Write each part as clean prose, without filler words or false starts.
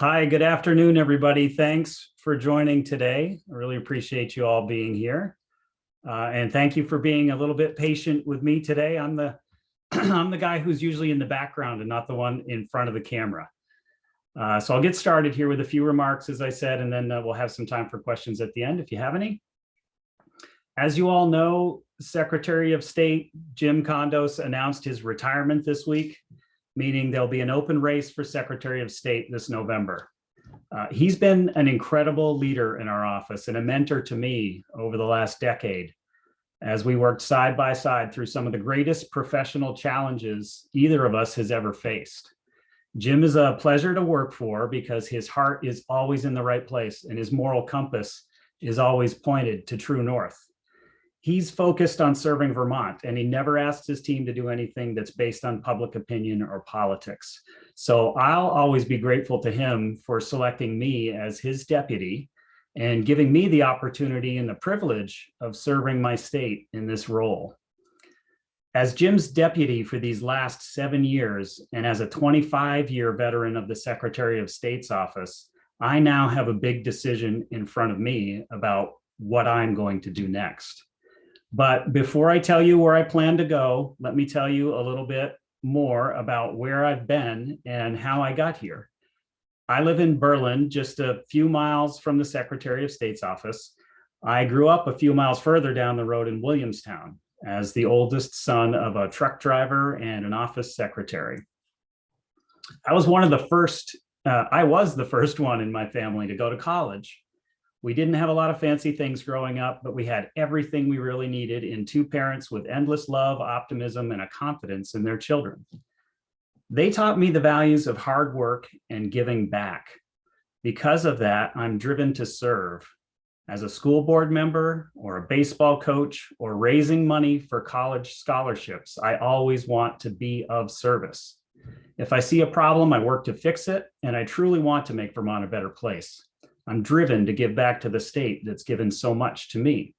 Hi, good afternoon, everybody. Thanks for joining today. I really appreciate you all being here. And thank you for being a little bit patient with me today. I'm the I'm the guy who's usually in the background and not the one in front of the camera. So I'll get started here with a few remarks, as I said, and then we'll have some time for questions at the end if you have any. As you all know, Secretary of State Jim Condos announced his retirement this week, meaning there'll be an open race for Secretary of State this November. He's been an incredible leader in our office and a mentor to me over the last decade as we worked side by side through some of the greatest professional challenges either of us has ever faced. Jim is a pleasure to work for because his heart is always in the right place and his moral compass is always pointed to true north. He's focused on serving Vermont, and he never asks his team to do anything that's based on public opinion or politics. So I'll always be grateful to him for selecting me as his deputy and giving me the opportunity and the privilege of serving my state in this role. As Jim's deputy for these last 7 years, and as a 25-year veteran of the Secretary of State's office, I now have a big decision in front of me about what I'm going to do next. But before I tell you where I plan to go, let me tell you a little bit more about where I've been and how I got here. I live in Berlin, just a few miles from the Secretary of State's office. I grew up a few miles further down the road in Williamstown as the oldest son of a truck driver and an office secretary. I was the first one in my family to go to college. We didn't have a lot of fancy things growing up, but we had everything we really needed in two parents with endless love, optimism, and a confidence in their children. They taught me the values of hard work and giving back. Because of that, I'm driven to serve. As a school board member or a baseball coach or raising money for college scholarships, I always want to be of service. If I see a problem, I work to fix it, and I truly want to make Vermont a better place. I'm driven to give back to the state that's given so much to me.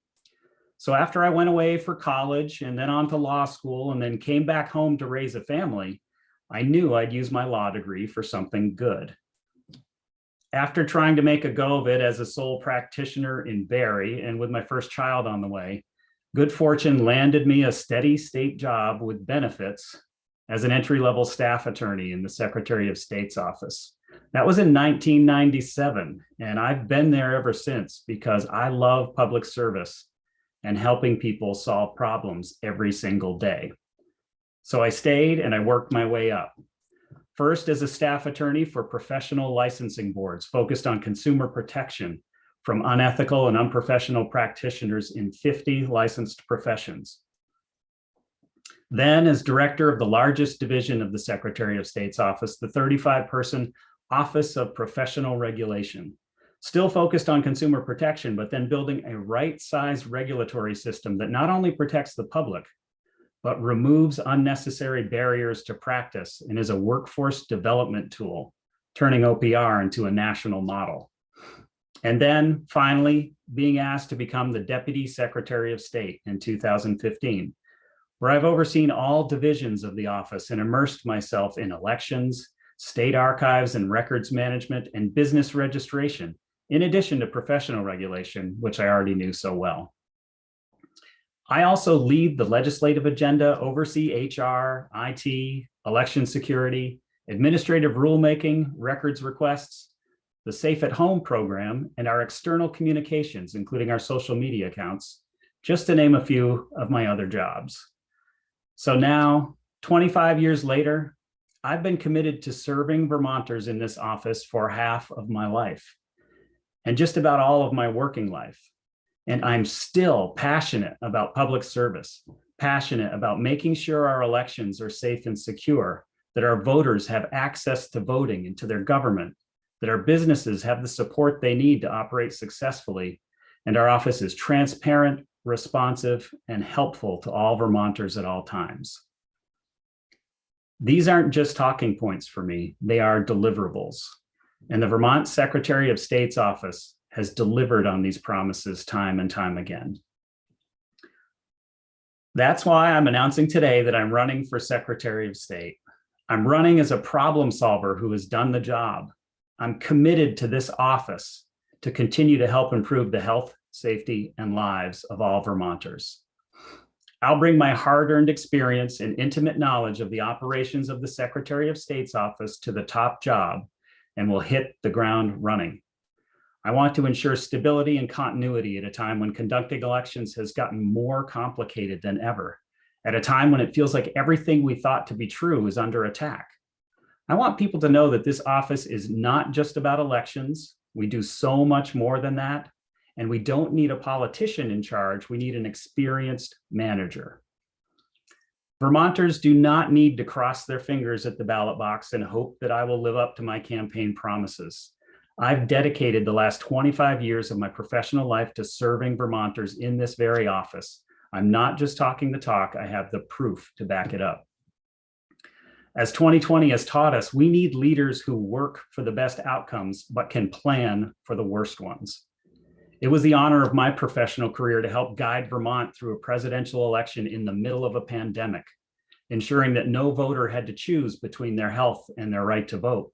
So after I went away for college and then on to law school and then came back home to raise a family, I knew I'd use my law degree for something good. After trying to make a go of it as a sole practitioner in Barrie and with my first child on the way, good fortune landed me a steady state job with benefits as an entry-level staff attorney in the Secretary of State's office. That was in 1997, and I've been there ever since because I love public service and helping people solve problems every single day. So I stayed and I worked my way up. First as a staff attorney for professional licensing boards focused on consumer protection from unethical and unprofessional practitioners in 50 licensed professions. Then as director of the largest division of the Secretary of State's office, the 35-person Office of Professional Regulation, still focused on consumer protection, but then building a right-sized regulatory system that not only protects the public, but removes unnecessary barriers to practice and is a workforce development tool, turning OPR into a national model. And then finally, being asked to become the Deputy Secretary of State in 2015, where I've overseen all divisions of the office and immersed myself in elections, state archives and records management, and business registration, in addition to professional regulation, which I already knew so well. I also lead the legislative agenda, oversee HR, IT, election security, administrative rulemaking, records requests, the Safe at Home program, and our external communications, including our social media accounts, just to name a few of my other jobs. So now, 25 years later, I've been committed to serving Vermonters in this office for half of my life and just about all of my working life. And I'm still passionate about public service, passionate about making sure our elections are safe and secure, that our voters have access to voting and to their government, that our businesses have the support they need to operate successfully, and our office is transparent, responsive, and helpful to all Vermonters at all times. These aren't just talking points for me, they are deliverables. And the Vermont Secretary of State's office has delivered on these promises time and time again. That's why I'm announcing today that I'm running for Secretary of State. I'm running as a problem solver who has done the job, I'm committed to this office to continue to help improve the health, safety, and lives of all Vermonters. I'll bring my hard-earned experience and intimate knowledge of the operations of the Secretary of State's office to the top job, and will hit the ground running. I want to ensure stability and continuity at a time when conducting elections has gotten more complicated than ever, at a time when it feels like everything we thought to be true is under attack. I want people to know that this office is not just about elections. We do so much more than that. And we don't need a politician in charge. We need an experienced manager. Vermonters do not need to cross their fingers at the ballot box and hope that I will live up to my campaign promises. I've dedicated the last 25 years of my professional life to serving Vermonters in this very office. I'm not just talking the talk, I have the proof to back it up. As 2020 has taught us, we need leaders who work for the best outcomes, but can plan for the worst ones. It was the honor of my professional career to help guide Vermont through a presidential election in the middle of a pandemic, ensuring that no voter had to choose between their health and their right to vote.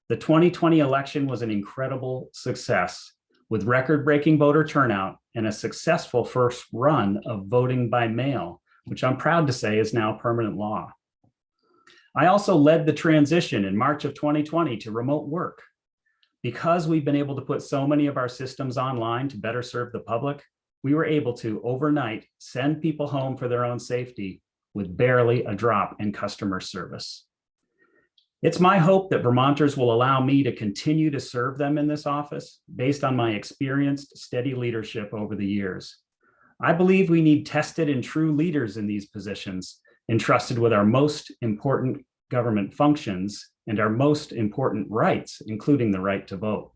The 2020 election was an incredible success, with record-breaking voter turnout and a successful first run of voting by mail, which I'm proud to say is now permanent law. I also led the transition in March of 2020 to remote work. Because we've been able to put so many of our systems online to better serve the public, we were able to overnight send people home for their own safety with barely a drop in customer service. It's my hope that Vermonters will allow me to continue to serve them in this office based on my experienced, steady leadership over the years. I believe we need tested and true leaders in these positions, entrusted with our most important government functions and our most important rights, including the right to vote.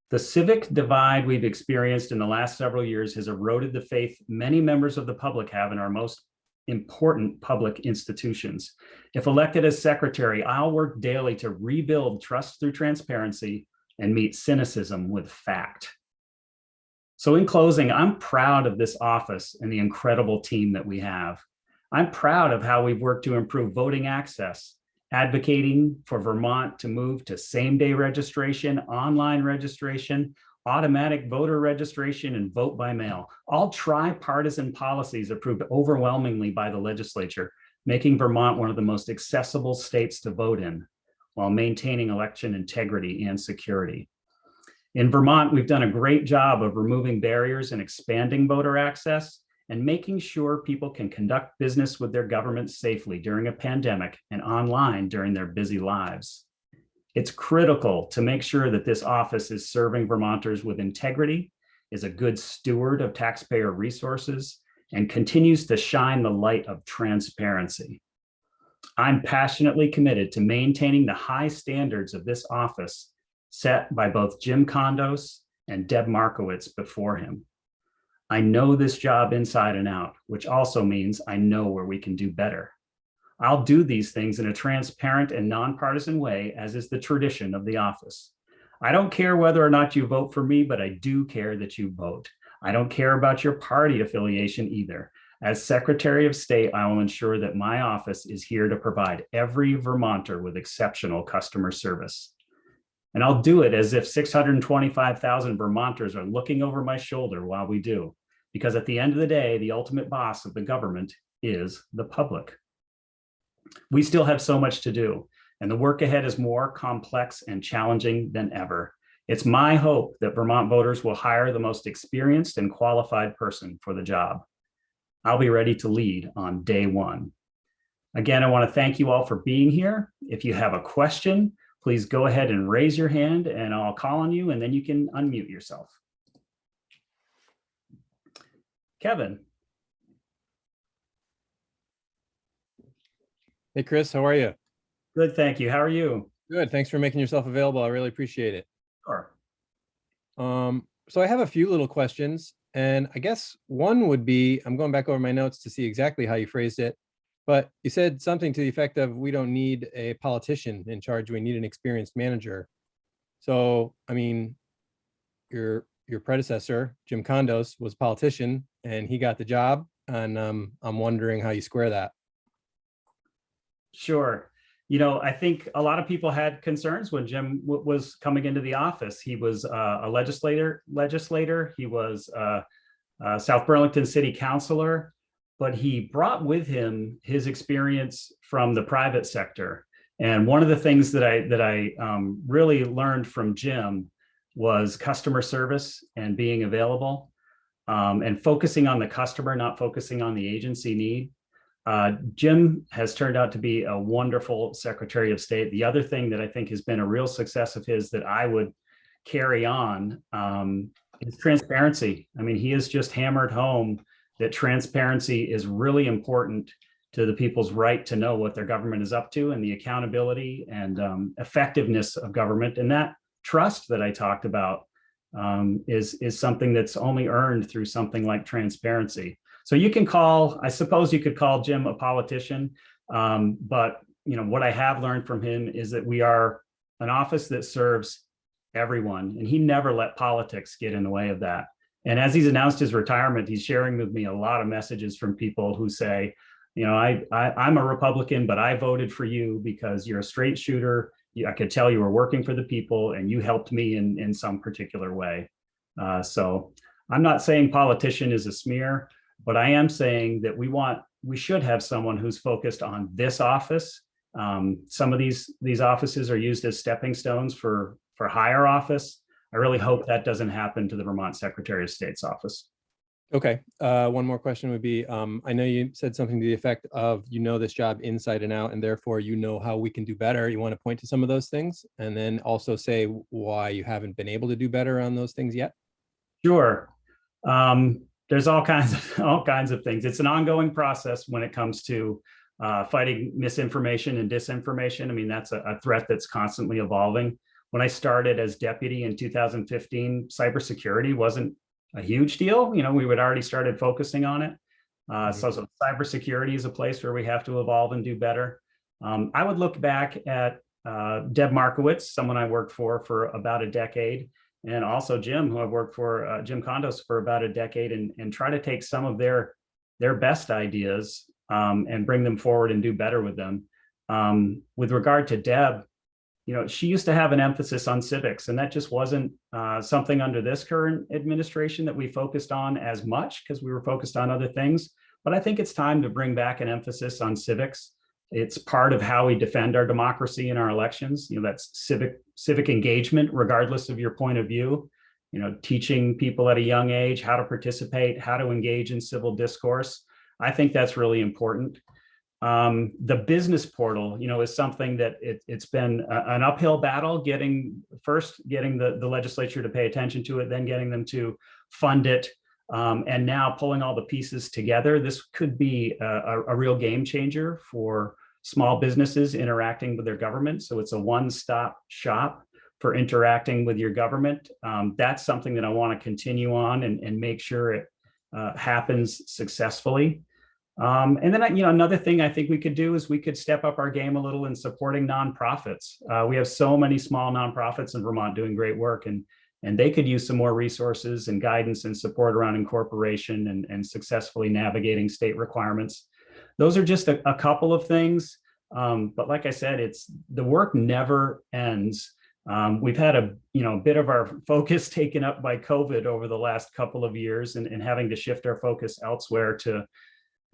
The civic divide we've experienced in the last several years has eroded the faith many members of the public have in our most important public institutions. If elected as secretary, I'll work daily to rebuild trust through transparency and meet cynicism with fact. So in closing, I'm proud of this office and the incredible team that we have. I'm proud of how we've worked to improve voting access, advocating for Vermont to move to same-day registration, online registration, automatic voter registration, and vote by mail, all tripartisan policies approved overwhelmingly by the legislature, making Vermont one of the most accessible states to vote in, while maintaining election integrity and security. In Vermont, we've done a great job of removing barriers and expanding voter access and making sure people can conduct business with their government safely during a pandemic and online during their busy lives. It's critical to make sure that this office is serving Vermonters with integrity, is a good steward of taxpayer resources, and continues to shine the light of transparency. I'm passionately committed to maintaining the high standards of this office set by both Jim Kondos and Deb Markowitz before him. I know this job inside and out, which also means I know where we can do better. I'll do these things in a transparent and nonpartisan way, as is the tradition of the office. I don't care whether or not you vote for me, but I do care that you vote. I don't care about your party affiliation either. As Secretary of State, I will ensure that my office is here to provide every Vermonter with exceptional customer service. And I'll do it as if 625,000 Vermonters are looking over my shoulder while we do, because at the end of the day, the ultimate boss of the government is the public. We still have so much to do, and the work ahead is more complex and challenging than ever. It's my hope that Vermont voters will hire the most experienced and qualified person for the job. I'll be ready to lead on day one. Again, I want to thank you all for being here. If you have a question, please go ahead and raise your hand and I'll call on you, and then you can unmute yourself. Kevin. Hey, Chris, how are you? Good, thank you. How are you? Good. Thanks for making yourself available. I really appreciate it. Sure. So I have a few little questions, and I guess one would be, I'm going back over my notes to see exactly how you phrased it, but you said something to the effect of, we don't need a politician in charge, we need an experienced manager. So, I mean, your predecessor, Jim Kondos, was a politician and he got the job, and I'm wondering how you square that. Sure. I think a lot of people had concerns when Jim was coming into the office. He was a legislator. He was South Burlington City Councilor, but he brought with him his experience from the private sector. And one of the things that I really learned from Jim was customer service and being available, and focusing on the customer, not focusing on the agency need. Jim has turned out to be a wonderful Secretary of State. The other thing that I think has been a real success of his that I would carry on is transparency. I mean, he has just hammered home that transparency is really important to the people's right to know what their government is up to, and the accountability and effectiveness of government. And that trust that I talked about is something that's only earned through something like transparency. So I suppose you could call Jim a politician, but what I have learned from him is that we are an office that serves everyone, and he never let politics get in the way of that. And as he's announced his retirement, he's sharing with me a lot of messages from people who say, I'm a Republican, but I voted for you because you're a straight shooter. I could tell you were working for the people, and you helped me in some particular way. So I'm not saying politician is a smear, but I am saying that we should have someone who's focused on this office. Some of these offices are used as stepping stones for higher office. I really hope that doesn't happen to the Vermont Secretary of State's office. Okay. One more question would be, I know you said something to the effect of, this job inside and out, and therefore, how we can do better. You want to point to some of those things, and then also say why you haven't been able to do better on those things yet? Sure. There's all kinds of things. It's an ongoing process when it comes to fighting misinformation and disinformation. I mean, that's a threat that's constantly evolving. When I started as deputy in 2015, cybersecurity wasn't a huge deal. We had already started focusing on it. So cybersecurity is a place where we have to evolve and do better. I would look back at Deb Markowitz, someone I worked for about a decade, and also Jim, who I've worked for, Jim Condos, for about a decade, and try to take some of their best ideas and bring them forward and do better with them. With regard to Deb, she used to have an emphasis on civics, and that just wasn't something under this current administration that we focused on as much, because we were focused on other things. But I think it's time to bring back an emphasis on civics. It's part of how we defend our democracy in our elections. That's civic engagement, regardless of your point of view. Teaching people at a young age how to participate, how to engage in civil discourse. I think that's really important. The business portal, is something that it's been an uphill battle getting the legislature to pay attention to it, then getting them to fund it, and now pulling all the pieces together. This could be a real game changer for small businesses interacting with their government. So it's a one-stop shop for interacting with your government. That's something that I want to continue on and make sure it happens successfully. And then, another thing I think we could do is we could step up our game a little in supporting nonprofits. We have so many small nonprofits in Vermont doing great work, and they could use some more resources and guidance and support around incorporation and successfully navigating state requirements. Those are just a couple of things. But like I said, the work never ends. We've had a bit of our focus taken up by COVID over the last couple of years, and having to shift our focus elsewhere to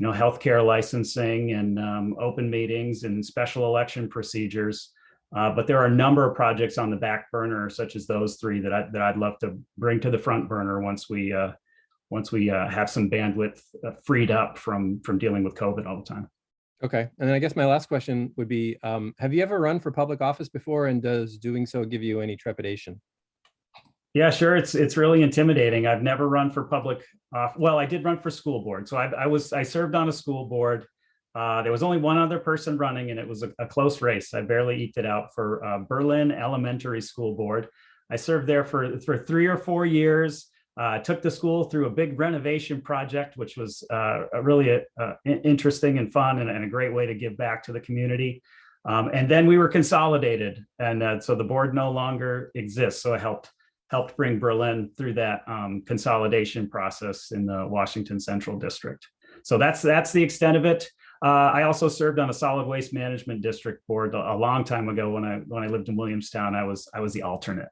healthcare licensing and open meetings and special election procedures. But there are a number of projects on the back burner, such as those three, that I'd love to bring to the front burner once we have some bandwidth freed up from dealing with COVID all the time. Okay. And then I guess my last question would be, have you ever run for public office before, and does doing so give you any trepidation? Yeah, sure. It's really intimidating. I've never run for public. Well, I did run for school board. So I served on a school board. There was only one other person running, and it was a close race. I barely eked it out for Berlin Elementary School Board. I served there for 3 or 4 years. Took the school through a big renovation project, which was really interesting and fun, and a great way to give back to the community. And then we were consolidated, and so the board no longer exists. So I helped bring Berlin through that consolidation process in the Washington Central District. So that's the extent of it. I also served on a solid waste management district board a long time ago when I lived in Williamstown. I was the alternate.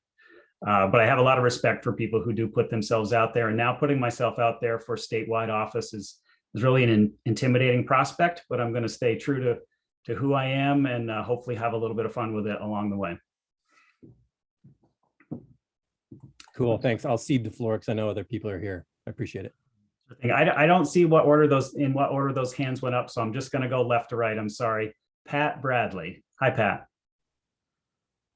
But I have a lot of respect for people who do put themselves out there. And now putting myself out there for statewide office is really an intimidating prospect, but I'm going to stay true to who I am and hopefully have a little bit of fun with it along the way. Cool, thanks. I'll cede the floor because I know other people are here. I appreciate it. I don't see in what order those hands went up, so I'm just going to go left to right. I'm sorry. Pat Bradley. Hi, Pat.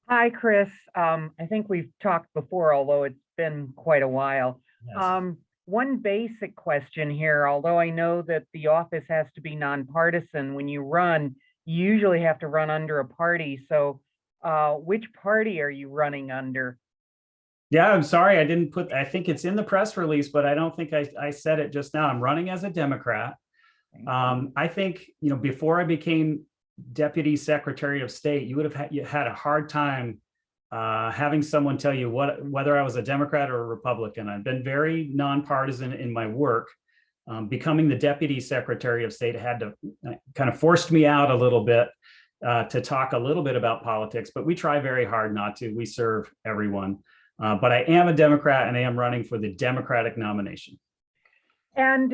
Hi, Chris. I think we've talked before, although it's been quite a while. Yes. One basic question here, although I know that the office has to be nonpartisan, when you run, you usually have to run under a party. So which party are you running under? Yeah, I'm sorry. I think it's in the press release, but I don't think I said it just now. I'm running as a Democrat. I think, before I became Deputy Secretary of State, you would have had a hard time having someone tell you whether I was a Democrat or a Republican. I've been very nonpartisan in my work. Becoming the Deputy Secretary of State had to kind of forced me out a little bit to talk a little bit about politics, but we try very hard not to. We serve everyone. But I am a Democrat and I am running for the Democratic nomination. And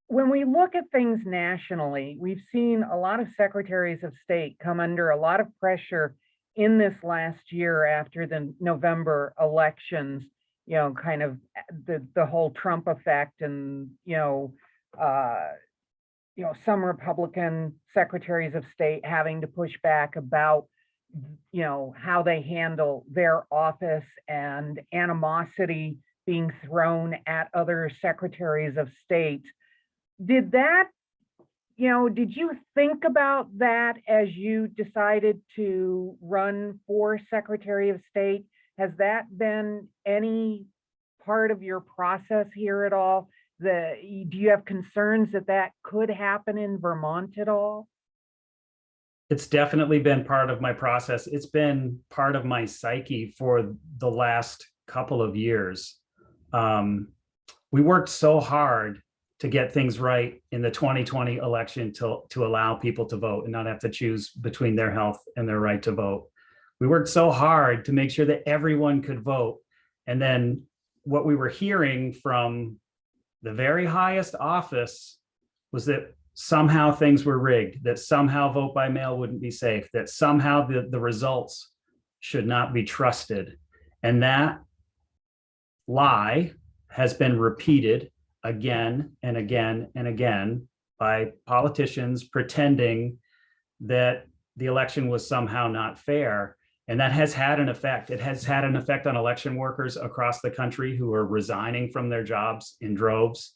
when we look at things nationally, we've seen a lot of secretaries of state come under a lot of pressure in this last year after the November elections, kind of the whole Trump effect and, some Republican secretaries of state having to push back about how they handle their office and animosity being thrown at other secretaries of state. Did you think about that as you decided to run for Secretary of State? Has that been any part of your process here at all? Do you have concerns that could happen in Vermont at all? It's definitely been part of my process. It's been part of my psyche for the last couple of years. We worked so hard to get things right in the 2020 election to allow people to vote and not have to choose between their health and their right to vote. We worked so hard to make sure that everyone could vote. And then what we were hearing from the very highest office was that somehow things were rigged, that somehow vote by mail wouldn't be safe, that somehow the results should not be trusted. And that lie has been repeated again and again and again by politicians pretending that the election was somehow not fair. And that has had an effect. It has had an effect on election workers across the country who are resigning from their jobs in droves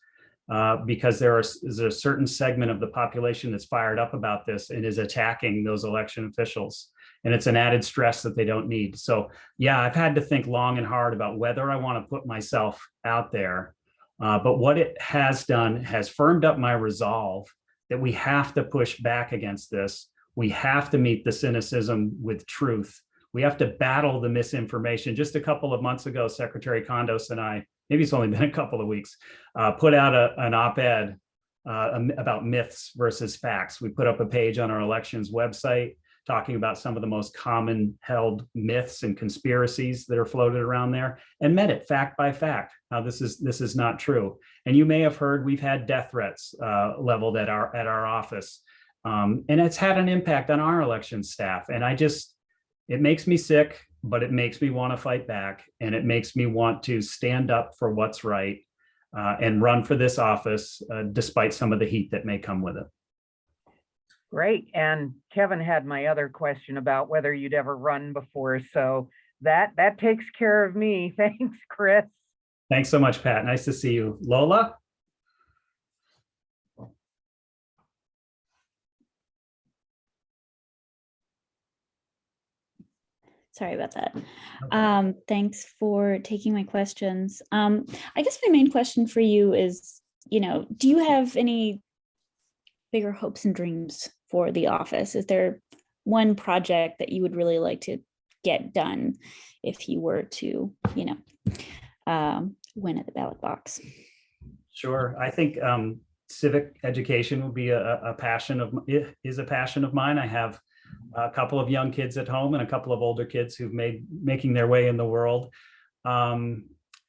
because there's a certain segment of the population that's fired up about this and is attacking those election officials. And it's an added stress that they don't need. So yeah, I've had to think long and hard about whether I want to put myself out there. But what it has done has firmed up my resolve that we have to push back against this. We have to meet the cynicism with truth. We have to battle the misinformation. Just a couple of months ago, Secretary Kondos and I, maybe it's only been a couple of weeks, put out an op-ed about myths versus facts. We put up a page on our elections website talking about some of the most common held myths and conspiracies that are floated around there and met it fact by fact. Now, this is not true. And you may have heard we've had death threats leveled at our office. And it's had an impact on our election staff. And it makes me sick, but it makes me want to fight back. And it makes me want to stand up for what's right and run for this office, despite some of the heat that may come with it. Great. And Kevin had my other question about whether you'd ever run before. So that takes care of me. Thanks, Chris. Thanks so much, Pat. Nice to see you. Lola? Sorry about that. Thanks for taking my questions. I guess my main question for you is, do you have any bigger hopes and dreams for the office? Is there one project that you would really like to get done if you were to, win at the ballot box? Sure. I think civic education will be a passion of mine. I have a couple of young kids at home and a couple of older kids who've making their way in the world. And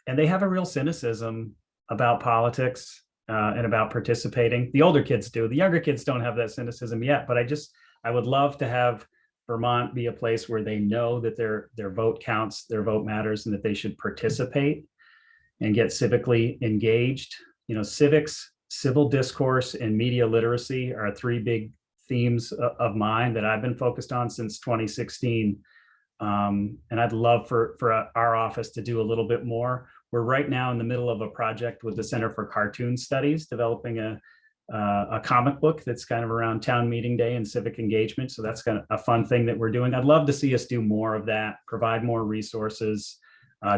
they have a real cynicism about politics and about participating. The older kids do. The younger kids don't have that cynicism yet, but I would love to have Vermont be a place where they know that their vote counts, their vote matters, and that they should participate and get civically engaged. You know, civics, civil discourse, and media literacy are three big themes of mine that I've been focused on since 2016. And I'd love for our office to do a little bit more. We're right now in the middle of a project with the Center for Cartoon Studies, developing a comic book that's kind of around town meeting day and civic engagement. So that's kind of a fun thing that we're doing. I'd love to see us do more of that, provide more resources,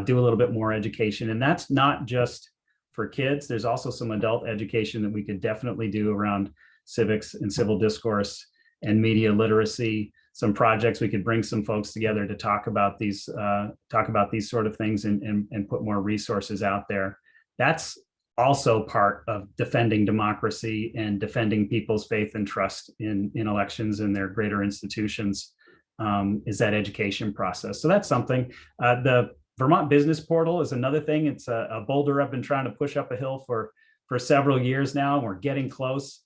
do a little bit more education. And that's not just for kids. There's also some adult education that we could definitely do around civics and civil discourse and media literacy. Some projects we could bring some folks together to talk about these sort of things and put more resources out there. That's also part of defending democracy and defending people's faith and trust in elections and their greater institutions, is that education process. So that's something. The Vermont Business Portal is another thing. It's a boulder I've been trying to push up a hill for several years now, and we're getting close.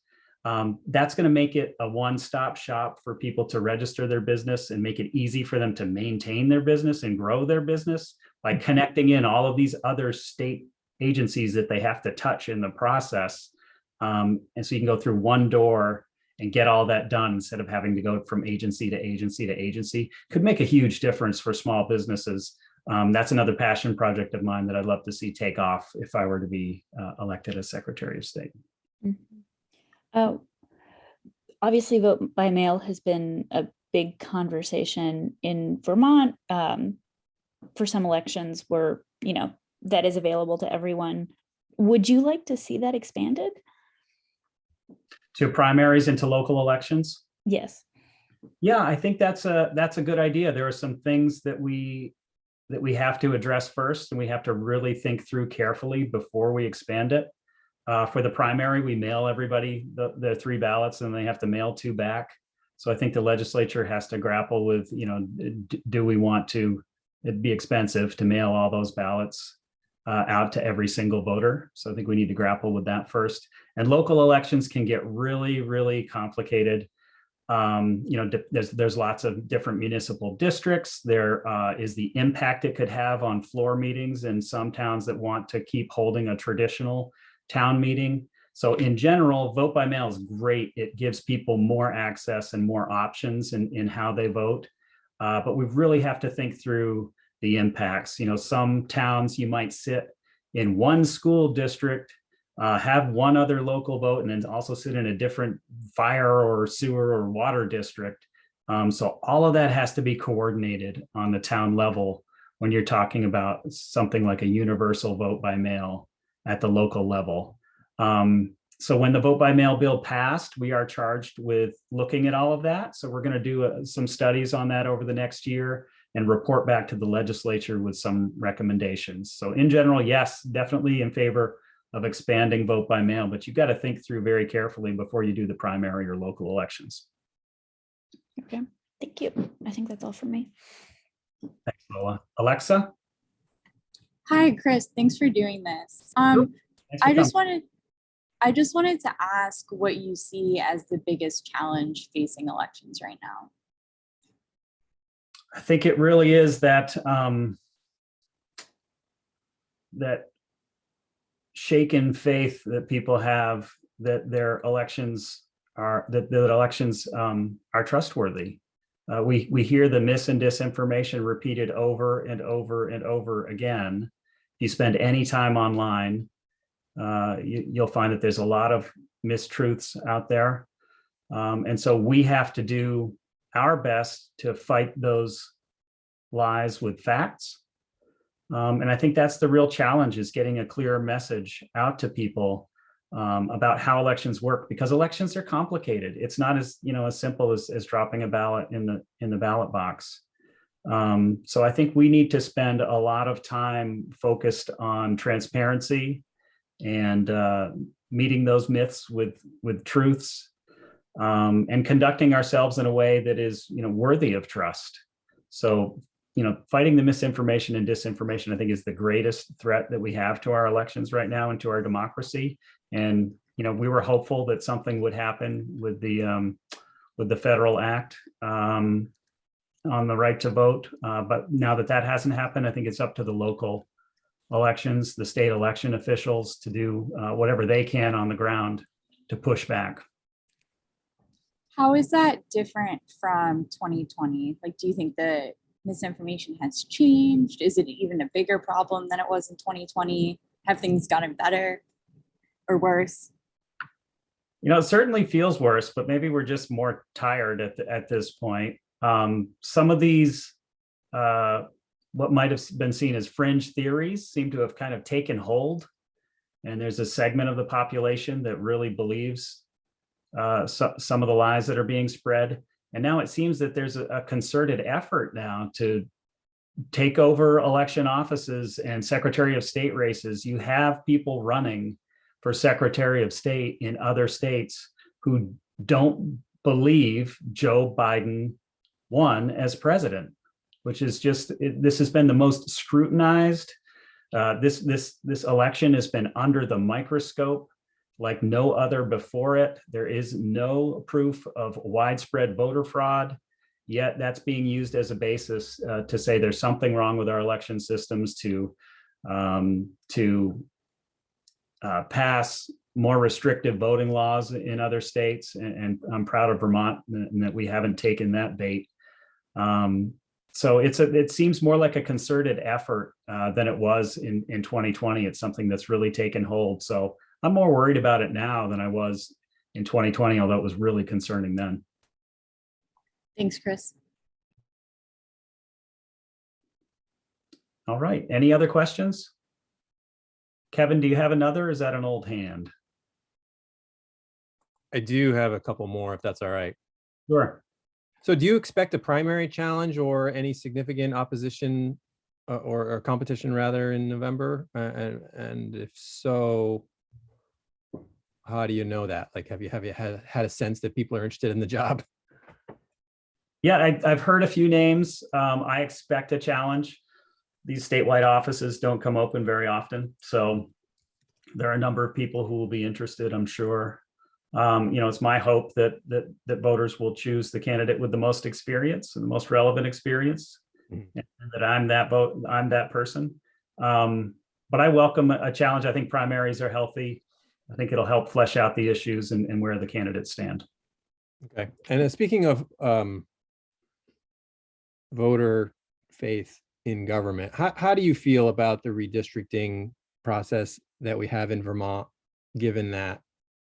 That's going to make it a one-stop shop for people to register their business and make it easy for them to maintain their business and grow their business by connecting in all of these other state agencies that they have to touch in the process. And so you can go through one door and get all that done instead of having to go from agency to agency to agency. Could make a huge difference for small businesses. That's another passion project of mine that I'd love to see take off if I were to be elected as Secretary of State. Obviously, vote by mail has been a big conversation in Vermont for some elections where, that is available to everyone. Would you like to see that expanded? To primaries and to local elections? Yes. Yeah, I think that's a good idea. There are some things that we have to address first, and we have to really think through carefully before we expand it. For the primary, we mail everybody the 3 ballots, and they have to mail 2 back. So I think the legislature has to grapple with, do we want to? It'd be expensive to mail all those ballots out to every single voter. So I think we need to grapple with that first. And local elections can get really, really complicated. There's lots of different municipal districts. There is the impact it could have on floor meetings in some towns that want to keep holding a traditional town meeting. So in general, vote by mail is great. It gives people more access and more options in how they vote. But we really have to think through the impacts. Some towns you might sit in one school district, have one other local vote, and then also sit in a different fire or sewer or water district. So all of that has to be coordinated on the town level when you're talking about something like a universal vote by mail at the local level. So when the vote by mail bill passed, we are charged with looking at all of that. So we're going to do some studies on that over the next year and report back to the legislature with some recommendations. So in general, yes, definitely in favor of expanding vote by mail, but you've got to think through very carefully before you do the primary or local elections. Okay, thank you. I think that's all for me. Thanks, Lola. Alexa? Hi, Chris. Thanks for doing this. I just wanted to ask what you see as the biggest challenge facing elections right now. I think it really is that that shaken faith that people have that their elections are trustworthy. We hear the mis and disinformation repeated over and over and over again. If you spend any time online, you'll find that there's a lot of mistruths out there. And so we have to do our best to fight those lies with facts. And I think that's the real challenge, is getting a clear message out to people about how elections work, because elections are complicated. It's not as simple as dropping a ballot in the ballot box. So I think we need to spend a lot of time focused on transparency and meeting those myths with truths, and conducting ourselves in a way that is, worthy of trust. So, fighting the misinformation and disinformation, I think, is the greatest threat that we have to our elections right now and to our democracy. And, we were hopeful that something would happen with the federal act on the right to vote. But now that hasn't happened, I think it's up to the local elections, the state election officials, to do whatever they can on the ground to push back. How is that different from 2020? Like, do you think the misinformation has changed? Is it even a bigger problem than it was in 2020? Have things gotten better or worse? It certainly feels worse, but maybe we're just more tired at this point. Some of these, what might have been seen as fringe theories, seem to have kind of taken hold. And there's a segment of the population that really believes some of the lies that are being spread. And now it seems that there's a concerted effort now to take over election offices and Secretary of State races. You have people running for Secretary of State in other states who don't believe Joe Biden won as president, which is this has been the most scrutinized. This election has been under the microscope like no other before it. There is no proof of widespread voter fraud, yet that's being used as a basis to say there's something wrong with our election systems, to pass more restrictive voting laws in other states. And I'm proud of Vermont and that we haven't taken that bait. So it seems more like a concerted effort than it was in 2020. It's something that's really taken hold. So I'm more worried about it now than I was in 2020, although it was really concerning then. Thanks, Chris. All right. Any other questions? Kevin, do you have another? Or is that an old hand? I do have a couple more, if that's all right. Sure. So do you expect a primary challenge or any significant opposition or competition rather in November? And if so, how do you know that? Like, have you had a sense that people are interested in the job? Yeah, I've heard a few names. I expect a challenge. These statewide offices don't come open very often. So there are a number of people who will be interested, I'm sure. It's my hope that voters will choose the candidate with the most experience and the most relevant experience, and that I'm that person. But I welcome a challenge. I think primaries are healthy. I think it'll help flesh out the issues and where the candidates stand. Okay. And speaking of voter faith in government, how do you feel about the redistricting process that we have in Vermont, given that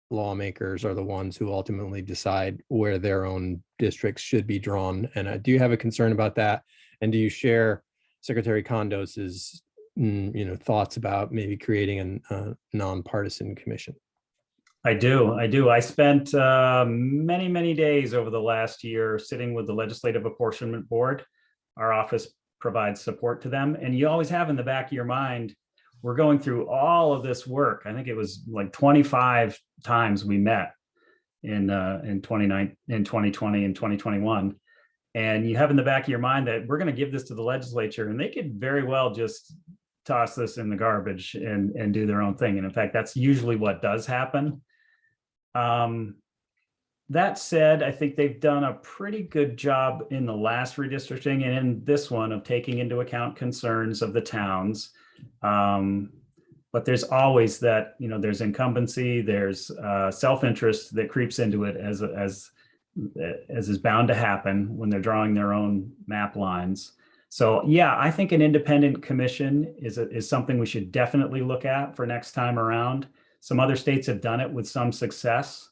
lawmakers are the ones who ultimately decide where their own districts should be drawn? And do you have a concern about that? And do you share Secretary Condos's thoughts about maybe creating a nonpartisan commission? I do. I spent many, many days over the last year sitting with the Legislative Apportionment Board. Our office provides support to them. And you always have in the back of your mind, we're going through all of this work. I think it was like 25 times we met in 2020 and 2021. And you have in the back of your mind that we're going to give this to the legislature and they could very well just toss this in the garbage and do their own thing. And in fact, that's usually what does happen. That said, I think they've done a pretty good job in the last redistricting and in this one of taking into account concerns of the towns. But there's always that, there's incumbency, there's self-interest that creeps into it as is bound to happen when they're drawing their own map lines. So yeah, I think an independent commission is something we should definitely look at for next time around. Some other states have done it with some success.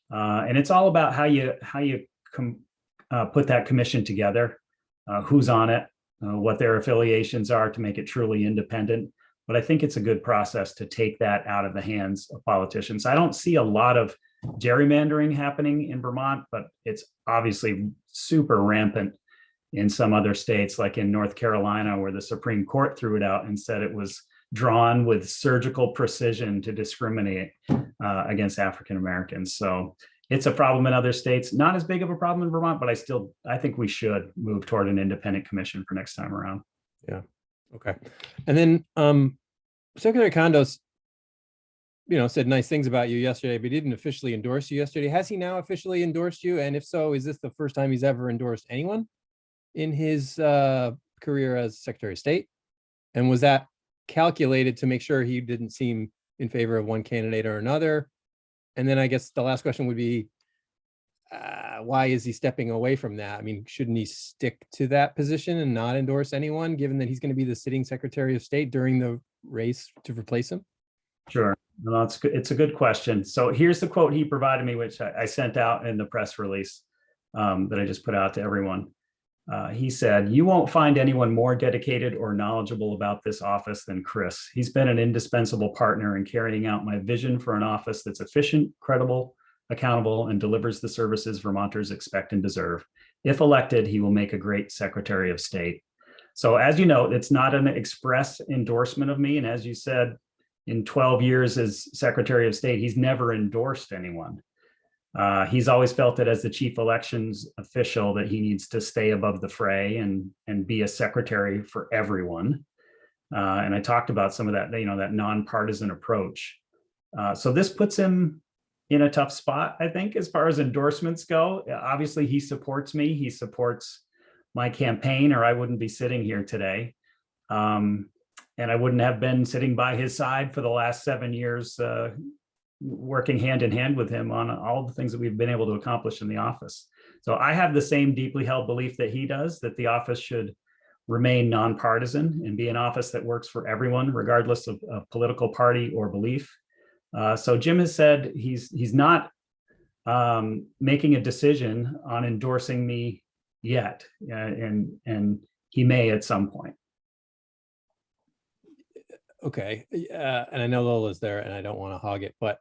And it's all about how you put that commission together, who's on it, what their affiliations are to make it truly independent. But I think it's a good process to take that out of the hands of politicians. I don't see a lot of gerrymandering happening in Vermont, but it's obviously super rampant in some other states, like in North Carolina, where the Supreme Court threw it out and said it was drawn with surgical precision to discriminate against African Americans. So it's a problem in other states, not as big of a problem in Vermont, but I think we should move toward an independent commission for next time around. Yeah. Okay. And then Secretary Condos, said nice things about you yesterday, but he didn't officially endorse you yesterday. Has he now officially endorsed you? And if so, is this the first time he's ever endorsed anyone in his career as Secretary of State? And was that calculated to make sure he didn't seem in favor of one candidate or another? And then I guess the last question would be, why is he stepping away from that? I mean, shouldn't he stick to that position and not endorse anyone, given that he's going to be the sitting Secretary of State during the race to replace him? Sure. No, it's good. It's a good question. So here's the quote he provided me, which I sent out in the press release that I just put out to everyone. He said, "You won't find anyone more dedicated or knowledgeable about this office than Chris. He's been an indispensable partner in carrying out my vision for an office that's efficient, credible, accountable, and delivers the services Vermonters expect and deserve. If elected, he will make a great Secretary of State." So as you know, it's not an express endorsement of me. And as you said, in 12 years as Secretary of State, he's never endorsed anyone. He's always felt that as the chief elections official that he needs to stay above the fray and be a secretary for everyone. And I talked about some of that, that nonpartisan approach. So this puts him in a tough spot, I think, as far as endorsements go. Obviously, he supports me. He supports my campaign, or I wouldn't be sitting here today. And I wouldn't have been sitting by his side for the last 7 years, working hand in hand with him on all the things that we've been able to accomplish in the office. So I have the same deeply held belief that he does, that the office should remain nonpartisan and be an office that works for everyone, regardless of political party or belief. So Jim has said he's not making a decision on endorsing me yet, and he may at some point. Okay. And I know Lola's there and I don't want to hog it, but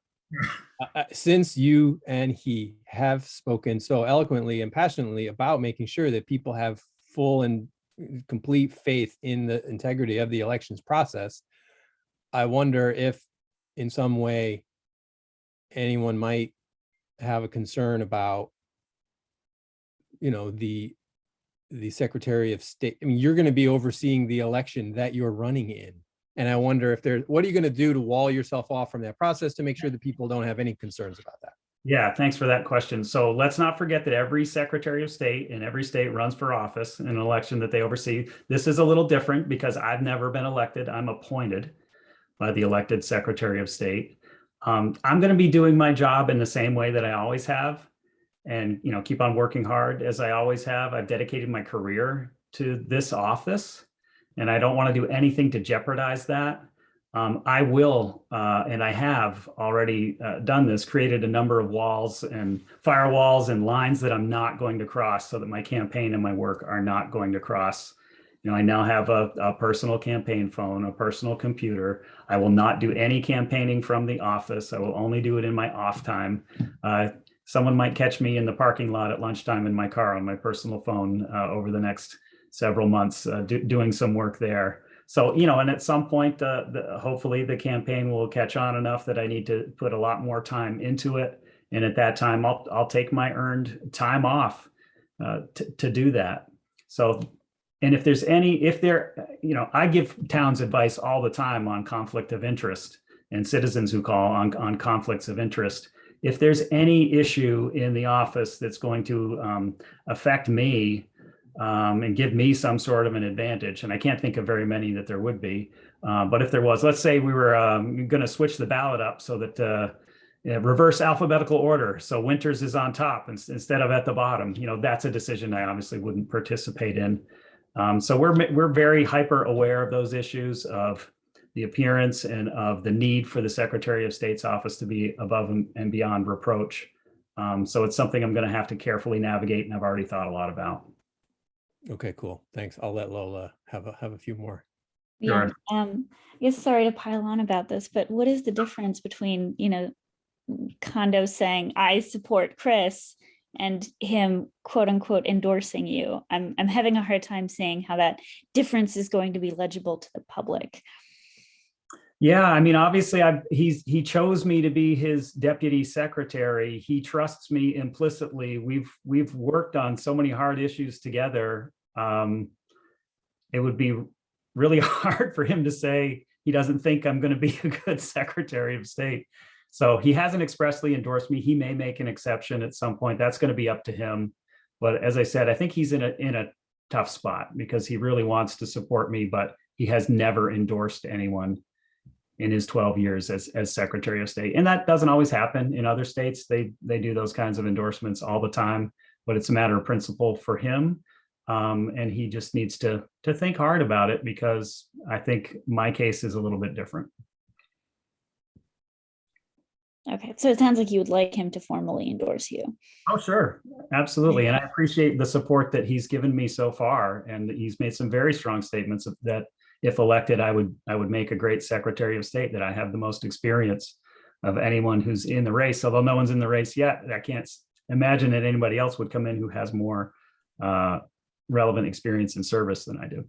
since you and he have spoken so eloquently and passionately about making sure that people have full and complete faith in the integrity of the elections process, I wonder if in some way anyone might have a concern about, the Secretary of State. I mean, you're going to be overseeing the election that you're running in. And I wonder what are you going to do to wall yourself off from that process to make sure that people don't have any concerns about that? Yeah, thanks for that question. So let's not forget that every Secretary of State in every state runs for office in an election that they oversee. This is a little different because I've never been elected. I'm appointed by the elected Secretary of State. I'm going to be doing my job in the same way that I always have, and keep on working hard as I always have. I've dedicated my career to this office, and I don't want to do anything to jeopardize that. I will, and I have already done this, created a number of walls and firewalls and lines that I'm not going to cross so that my campaign and my work are not going to cross. I now have a personal campaign phone, a personal computer. I will not do any campaigning from the office. I will only do it in my off time. Someone might catch me in the parking lot at lunchtime in my car on my personal phone over the next several months doing some work there. So, and at some point, hopefully the campaign will catch on enough that I need to put a lot more time into it. And at that time, I'll take my earned time off to do that. So, and I give towns advice all the time on conflict of interest, and citizens who call on conflicts of interest. If there's any issue in the office that's going to affect me, and give me some sort of an advantage. And I can't think of very many that there would be. But if there was, let's say we were going to switch the ballot up so that reverse alphabetical order. So Winters is on top instead of at the bottom. That's a decision I obviously wouldn't participate in. So we're very hyper aware of those issues of the appearance and of the need for the Secretary of State's office to be above and beyond reproach. So it's something I'm going to have to carefully navigate, and I've already thought a lot about. Okay, cool. Thanks. I'll let Lola have a few more. Yeah. Sure. I guess sorry to pile on about this, but what is the difference between, Kondo saying I support Chris and him quote unquote endorsing you? I'm having a hard time seeing how that difference is going to be legible to the public. Yeah, I mean, obviously, he chose me to be his deputy secretary. He trusts me implicitly. We've worked on so many hard issues together. It would be really hard for him to say he doesn't think I'm going to be a good Secretary of State. So he hasn't expressly endorsed me. He may make an exception at some point. That's going to be up to him. But as I said, I think he's in a tough spot because he really wants to support me, but he has never endorsed anyone in his 12 years as Secretary of State. And that doesn't always happen in other states. They do those kinds of endorsements all the time, but it's a matter of principle for him. And he just needs to think hard about it, because I think my case is a little bit different. Okay, so it sounds like you would like him to formally endorse you. Oh, sure. Absolutely. And I appreciate the support that he's given me so far. And he's made some very strong statements that if elected, I would make a great Secretary of State, that I have the most experience of anyone who's in the race, although no one's in the race yet. I can't imagine that anybody else would come in who has more relevant experience in service than I do.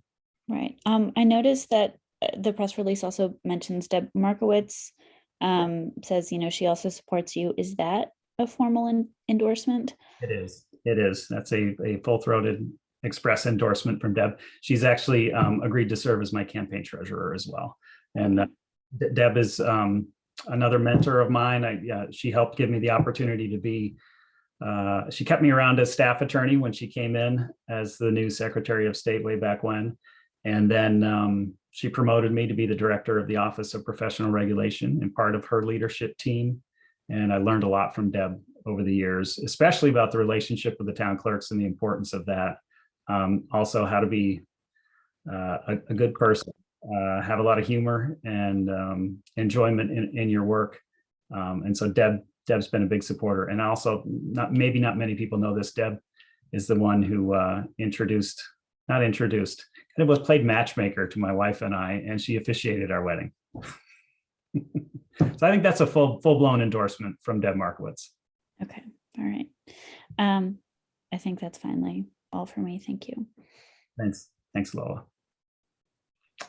Right. I noticed that the press release also mentions Deb Markowitz, says, she also supports you. Is that a formal endorsement? It is. It is. That's a full-throated express endorsement from Deb. She's actually agreed to serve as my campaign treasurer as well. And Deb is another mentor of mine. She helped give me the opportunity to be, she kept me around as staff attorney when she came in as the new Secretary of State way back when. And then she promoted me to be the director of the Office of Professional Regulation and part of her leadership team. And I learned a lot from Deb over the years, especially about the relationship with the town clerks and the importance of that. Also how to be a good person, have a lot of humor and enjoyment in your work. And so Deb's been a big supporter. And also, maybe not many people know this, Deb is the one who played matchmaker to my wife and I, and she officiated our wedding. So I think that's a full-blown endorsement from Deb Markowitz. Okay, all right. I think that's finally all for me. Thank you. Thanks, Lola.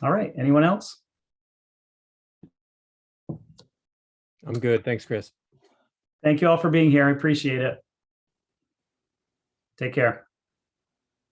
All right, anyone else? I'm good. Thanks, Chris. Thank you all for being here. I appreciate it. Take care.